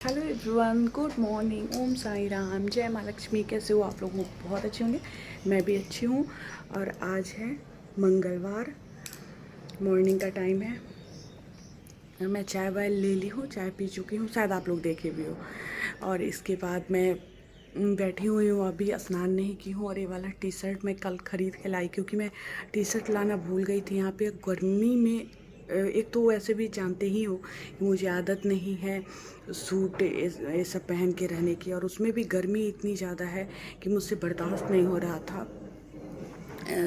Hello everyone, good morning, ओम साई राम, जय माँ लक्ष्मी। कैसे हो आप लोग? बहुत अच्छे होंगे। मैं भी अच्छी हूँ। और आज है मंगलवार, मॉर्निंग का टाइम है और मैं चाय वाय ले ली हूँ, चाय पी चुकी हूँ, शायद आप लोग देखे भी हो। और इसके बाद मैं बैठी हुई हूँ, अभी स्नान नहीं की हूँ। और ये वाला टी शर्ट मैं कल ख़रीद के लाई, क्योंकि मैं टी शर्ट लाना भूल गई थी। यहाँ पे गर्मी में एक तो वैसे भी जानते ही हो कि मुझे आदत नहीं है सूट ये सब पहन के रहने की, और उसमें भी गर्मी इतनी ज़्यादा है कि मुझसे बर्दाश्त नहीं हो रहा था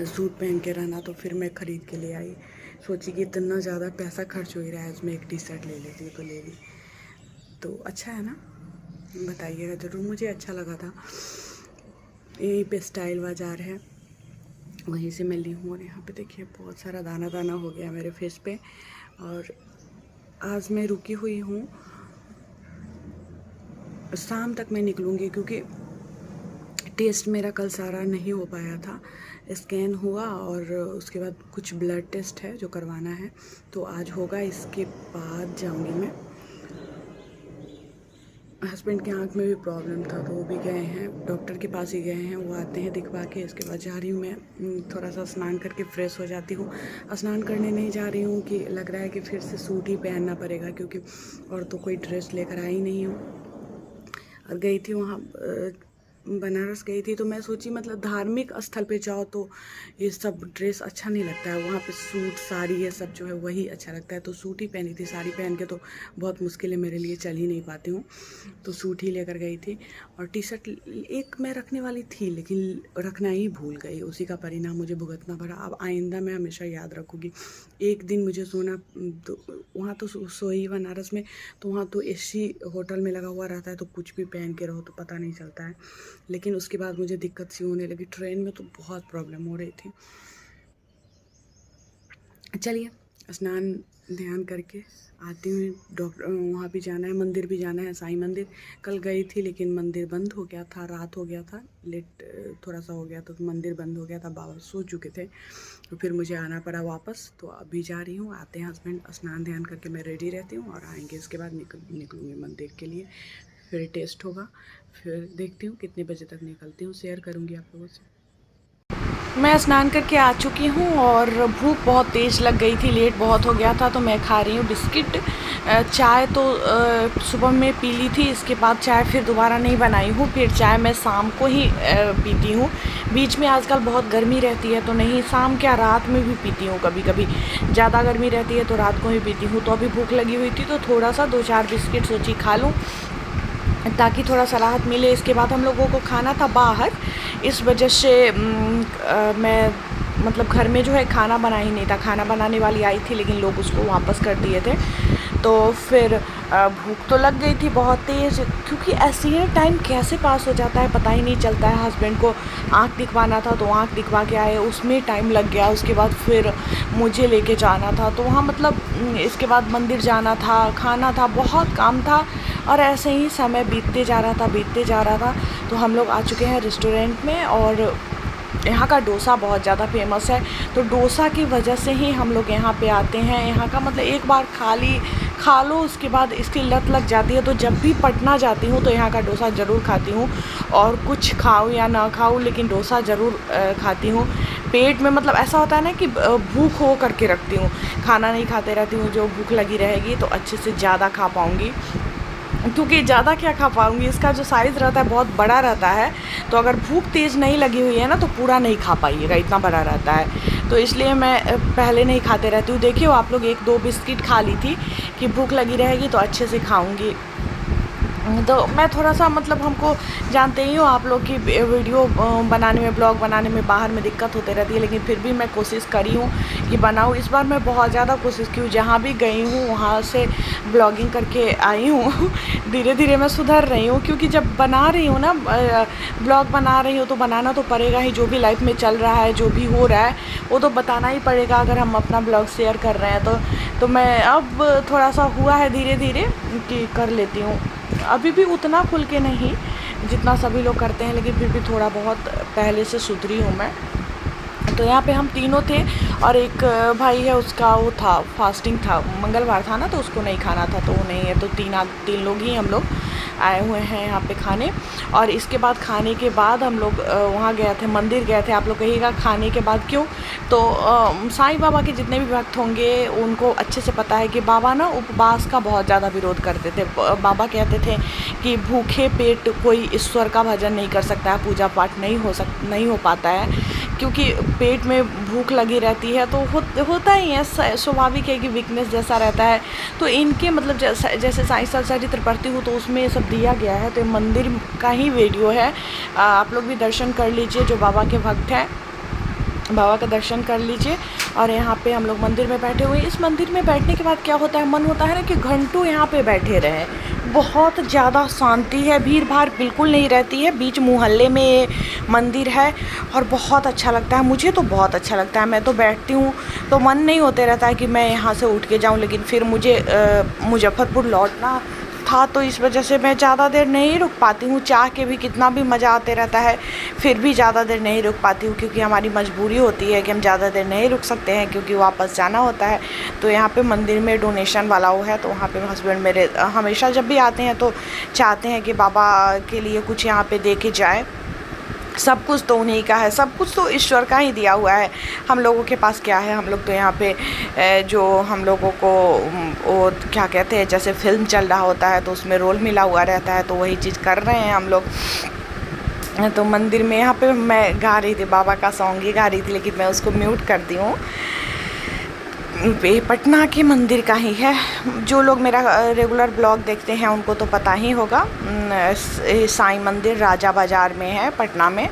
सूट पहन के रहना। तो फिर मैं ख़रीद के ले आई, सोची कि इतना ज़्यादा पैसा खर्च हो ही रहा है, उसमें एक टी शर्ट ले लेती तो ले ली। तो अच्छा है ना, बताइएगा ज़रूर। मुझे अच्छा लगा था। यहीं पे स्टाइल बाज़ार है, वहीं से मैं ली हूँ। और यहाँ पे देखिए बहुत सारा दाना दाना हो गया मेरे फेस पे। और आज मैं रुकी हुई हूँ, शाम तक मैं निकलूँगी, क्योंकि टेस्ट मेरा कल सारा नहीं हो पाया था। स्कैन हुआ और उसके बाद कुछ ब्लड टेस्ट है जो करवाना है, तो आज होगा। इसके बाद जाऊँगी मैं। हस्बैंड के आँख में भी प्रॉब्लम था, तो वो भी गए हैं, डॉक्टर के पास ही गए हैं। वो आते हैं दिखवा के, इसके बाद जा रही हूँ मैं। थोड़ा सा स्नान करके फ्रेश हो जाती हूँ। स्नान करने नहीं जा रही हूँ कि लग रहा है कि फिर से सूट ही पहनना पड़ेगा, क्योंकि और तो कोई ड्रेस लेकर आई नहीं हूँ। और गई थी वहाँ बनारस गई थी, तो मैं सोची मतलब धार्मिक स्थल पे जाओ तो ये सब ड्रेस अच्छा नहीं लगता है। वहाँ पे सूट साड़ी ये सब जो है वही अच्छा लगता है। तो सूट ही पहनी थी, साड़ी पहन के तो बहुत मुश्किल है मेरे लिए, चल ही नहीं पाती हूँ। तो सूट ही लेकर गई थी। और टी शर्ट एक मैं रखने वाली थी, लेकिन रखना ही भूल गई। उसी का परिणाम मुझे भुगतना पड़ा। अब आइंदा मैं हमेशा याद रखूँगी। एक दिन मुझे सोना, तो वहाँ तो सोई बनारस में, तो वहाँ तो एसी होटल में लगा हुआ रहता है, तो कुछ भी पहन के रहो तो पता नहीं चलता है। लेकिन उसके बाद मुझे दिक्कत सी होने लगी, ट्रेन में तो बहुत प्रॉब्लम हो रही थी। चलिए स्नान ध्यान करके आती हूँ। डॉक्टर वहाँ भी जाना है, मंदिर भी जाना है, साईं मंदिर। कल गई थी लेकिन मंदिर बंद हो गया था, रात हो गया था, लेट थोड़ा सा हो गया था, तो मंदिर बंद हो गया था, बाबा सो चुके थे। तो फिर मुझे आना पड़ा वापस। तो अभी जा रही हूँ, आते हैं हस्बैंड, स्नान ध्यान करके मैं रेडी रहती हूँ और आएंगे। इसके बाद निकलूँगी मंदिर के लिए, फिर टेस्ट होगा, फिर देखती हूँ कितने बजे तक निकलती हूँ, शेयर करूँगी आप लोगों से। मैं स्नान करके आ चुकी हूँ और भूख बहुत तेज़ लग गई थी, लेट बहुत हो गया था, तो मैं खा रही हूँ बिस्किट। चाय तो सुबह में पी ली थी, इसके बाद चाय फिर दोबारा नहीं बनाई हूँ। फिर चाय मैं शाम को ही पीती हूँ। बीच में आजकल बहुत गर्मी रहती है, तो नहीं, शाम क्या रात में भी पीती हूँ। कभी कभी ज़्यादा गर्मी रहती है तो रात को ही पीती हूँ। तो अभी भूख लगी हुई थी, तो थोड़ा सा 2-4 बिस्किट सोची खा लूँ, ताकि थोड़ा सा राहत मिले। इसके बाद हम लोगों को खाना था बाहर, इस वजह से मैं मतलब घर में जो है खाना बना ही नहीं था। खाना बनाने वाली आई थी, लेकिन लोग उसको वापस कर दिए थे। तो फिर भूख तो लग गई थी बहुत तेज़, क्योंकि ऐसे ही टाइम कैसे पास हो जाता है पता ही नहीं चलता है। हस्बैंड को आँख दिखवाना था, तो आँख दिखवा के आए, उसमें टाइम लग गया। उसके बाद फिर मुझे लेके जाना था, तो वहाँ मतलब इसके बाद मंदिर जाना था, खाना था, बहुत काम था। और ऐसे ही समय बीतते जा रहा था। तो हम लोग आ चुके हैं रेस्टोरेंट में, और यहाँ का डोसा बहुत ज़्यादा फेमस है। तो डोसा की वजह से ही हम लोग यहाँ पे आते हैं। यहाँ का मतलब एक बार खा लो, उसके बाद इसकी लत लग जाती है। तो जब भी पटना जाती हूँ तो यहाँ का डोसा ज़रूर खाती हूँ, और कुछ खाऊँ या ना खाऊँ, लेकिन डोसा ज़रूर खाती हूँ। पेट में मतलब ऐसा होता है ना कि भूख हो करके रखती हूँ, खाना नहीं खाते रहती हूँ। जो भूख लगी रहेगी तो अच्छे से ज़्यादा खा पाऊँगी, क्योंकि ज़्यादा क्या खा पाऊँगी, इसका जो साइज़ रहता है बहुत बड़ा रहता है। तो अगर भूख तेज़ नहीं लगी हुई है ना, तो पूरा नहीं खा पाइएगा, इतना बड़ा रहता है। तो इसलिए मैं पहले नहीं खाते रहती हूँ। देखिए आप लोग 1-2 बिस्किट खा ली थी कि भूख लगी रहेगी तो अच्छे से खाऊँगी। तो मैं थोड़ा सा मतलब, हमको जानते ही हो आप लोग की वीडियो बनाने में, ब्लॉग बनाने में बाहर में दिक्कत होती रहती है, लेकिन फिर भी मैं कोशिश करी हूँ कि बनाऊँ। इस बार मैं बहुत ज़्यादा कोशिश की हूँ, जहाँ भी गई हूँ वहाँ से ब्लॉगिंग करके आई हूँ। धीरे धीरे मैं सुधर रही हूँ, क्योंकि जब बना रही हूँ ना, ब्लॉग बना रही हूँ, तो बनाना तो पड़ेगा ही। जो भी लाइफ में चल रहा है, जो भी हो रहा है, वो तो बताना ही पड़ेगा अगर हम अपना ब्लॉग शेयर कर रहे हैं। तो मैं अब थोड़ा सा हुआ है धीरे धीरे कि कर लेती हूँ। अभी भी उतना खुल के नहीं जितना सभी लोग करते हैं, लेकिन फिर भी थोड़ा बहुत पहले से सुधरी हूँ मैं। तो यहाँ पे हम तीनों थे, और एक भाई है, उसका वो था, फास्टिंग था, मंगलवार था ना, तो उसको नहीं खाना था, तो वो नहीं है। तो तीन लोग ही हम लोग आए हुए हैं यहाँ पे खाने। और इसके बाद खाने के बाद हम लोग वहाँ गए थे, मंदिर गए थे। आप लोग कहिएगा खाने के बाद क्यों? तो साईं बाबा के जितने भी भक्त होंगे उनको अच्छे से पता है कि बाबा ना उपवास का बहुत ज़्यादा विरोध करते थे। बाबा कहते थे कि भूखे पेट कोई ईश्वर का भजन नहीं कर सकता है, पूजा पाठ नहीं हो पाता है, क्योंकि पेट में भूख लगी रहती है। तो होता ही है, स्वाभाविक है कि वीकनेस जैसा रहता है। तो इनके मतलब जैसे साईं चरित्र पढ़ती हूँ तो उसमें ये सब दिया गया है। तो ये मंदिर का ही वीडियो है, आप लोग भी दर्शन कर लीजिए जो बाबा के भक्त हैं, बाबा का दर्शन कर लीजिए। और यहाँ पे हम लोग मंदिर में बैठे हुए हैं। इस मंदिर में बैठने के बाद क्या होता है, मन होता है ना कि घंटों यहाँ पे बैठे रहें। बहुत ज़्यादा शांति है, भीड़ भाड़ बिल्कुल नहीं रहती है, बीच मोहल्ले में ये मंदिर है और बहुत अच्छा लगता है। मुझे तो बहुत अच्छा लगता है, मैं तो बैठती हूँ तो मन नहीं होते रहता है कि मैं यहाँ से उठ के जाऊँ, लेकिन फिर मुझे मुजफ्फरपुर लौटना था, तो इस वजह से मैं ज़्यादा देर नहीं रुक पाती हूँ। चाह के भी कितना भी मज़ा आते रहता है, फिर भी ज़्यादा देर नहीं रुक पाती हूँ, क्योंकि हमारी मजबूरी होती है कि हम ज़्यादा देर नहीं रुक सकते हैं, क्योंकि वापस जाना होता है। तो यहाँ पे मंदिर में डोनेशन वाला वो है, तो वहाँ पे हस्बैंड मेरे हमेशा जब भी आते हैं तो चाहते हैं कि बाबा के लिए कुछ यहाँ पे दे के जाए। सब कुछ तो उन्हीं का है, सब कुछ तो ईश्वर का ही दिया हुआ है। हम लोगों के पास क्या है, हम लोग तो यहाँ पे जो हम लोगों को वो क्या कहते हैं, जैसे फिल्म चल रहा होता है तो उसमें रोल मिला हुआ रहता है, तो वही चीज़ कर रहे हैं हम लोग। तो मंदिर में यहाँ पे मैं गा रही थी, बाबा का सॉन्ग ही गा रही थी, लेकिन मैं उसको म्यूट कर दी हूँ। पटना के मंदिर का ही है। जो लोग मेरा रेगुलर ब्लॉग देखते हैं उनको तो पता ही होगा, साईं मंदिर राजा बाज़ार में है पटना में।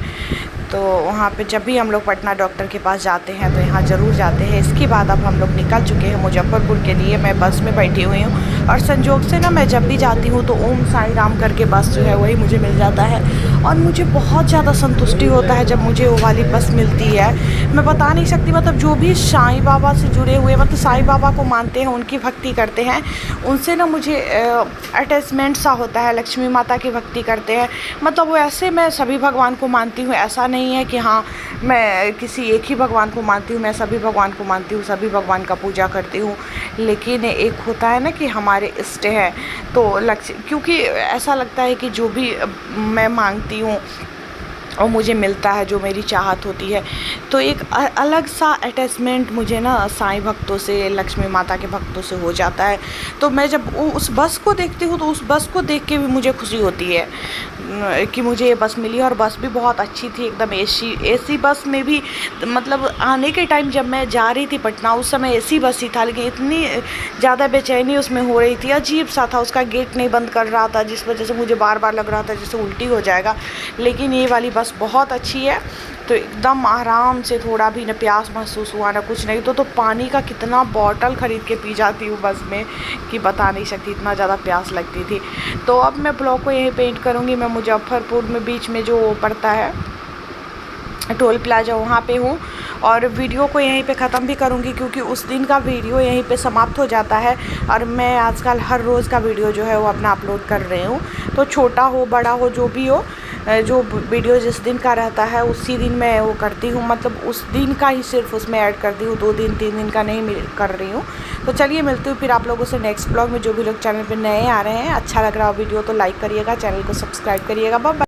तो वहाँ पे जब भी हम लोग पटना डॉक्टर के पास जाते हैं तो यहाँ ज़रूर जाते हैं। इसके बाद अब हम लोग निकल चुके हैं मुजफ्फरपुर के लिए। मैं बस में बैठी हुई हूँ और संजोग से ना मैं जब भी जाती हूँ तो ओम साईं राम करके बस जो है वही मुझे मिल जाता है, और मुझे बहुत ज़्यादा संतुष्टि होता है जब मुझे वो वाली बस मिलती है। मैं बता नहीं सकती, मतलब जो भी साईं बाबा से जुड़े हुए, मतलब साईं बाबा को मानते हैं, उनकी भक्ति करते हैं, उनसे ना मुझे अटैचमेंट सा होता है। लक्ष्मी माता की भक्ति करते हैं, मतलब वो ऐसे मैं सभी भगवान को मानती हूँ, ऐसा नहीं है कि हाँ मैं किसी एक ही भगवान को मानती हूँ। मैं सभी भगवान को मानती हूँ, सभी भगवान का पूजा करती हूँ, लेकिन एक होता है ना कि हमारे इष्ट हैं, तो लक्ष्य, क्योंकि ऐसा लगता है कि जो भी मैं मांगती हूँ और मुझे मिलता है, जो मेरी चाहत होती है, तो एक अलग सा अटैचमेंट मुझे ना साईं भक्तों से, लक्ष्मी माता के भक्तों से हो जाता है। तो मैं जब उस बस को देखती हूँ तो उस बस को देख के भी मुझे खुशी होती है कि मुझे ये बस मिली। और बस भी बहुत अच्छी थी, एकदम एसी बस में भी, मतलब आने के टाइम जब मैं जा रही थी पटना उस समय एसी बस ही था, लेकिन इतनी ज़्यादा बेचैनी उसमें हो रही थी, अजीब सा था, उसका गेट नहीं बंद कर रहा था, जिस वजह से मुझे बार बार लग रहा था जैसे उल्टी हो जाएगा। लेकिन ये वाली बस बहुत अच्छी है, तो एकदम आराम से, थोड़ा भी न प्यास महसूस हुआ ना कुछ नहीं। तो पानी का कितना बॉटल ख़रीद के पी जाती हूँ बस में कि बता नहीं सकती, इतना ज़्यादा प्यास लगती थी। तो अब मैं ब्लॉग को यहीं पेंट करूँगी। मैं मुजफ्फरपुर में बीच में जो पड़ता है टोल प्लाजा, वहाँ पे हूँ, और वीडियो को यहीं पे ख़त्म भी करूँगी, क्योंकि उस दिन का वीडियो यहीं पे समाप्त हो जाता है। और मैं आजकल हर रोज़ का वीडियो जो है वो अपना अपलोड कर रही हूँ, तो छोटा हो बड़ा हो जो भी हो, जो वीडियो जिस दिन का रहता है उसी दिन मैं वो करती हूँ, मतलब उस दिन का ही सिर्फ उसमें ऐड करती हूँ, 2 दिन 3 दिन का नहीं कर रही हूँ। तो चलिए मिलती हूँ फिर आप लोगों से नेक्स्ट ब्लॉग में। जो भी लोग चैनल पे नए आ रहे हैं, अच्छा लग रहा हो वीडियो तो लाइक करिएगा, चैनल को सब्सक्राइब करिएगा। बाय।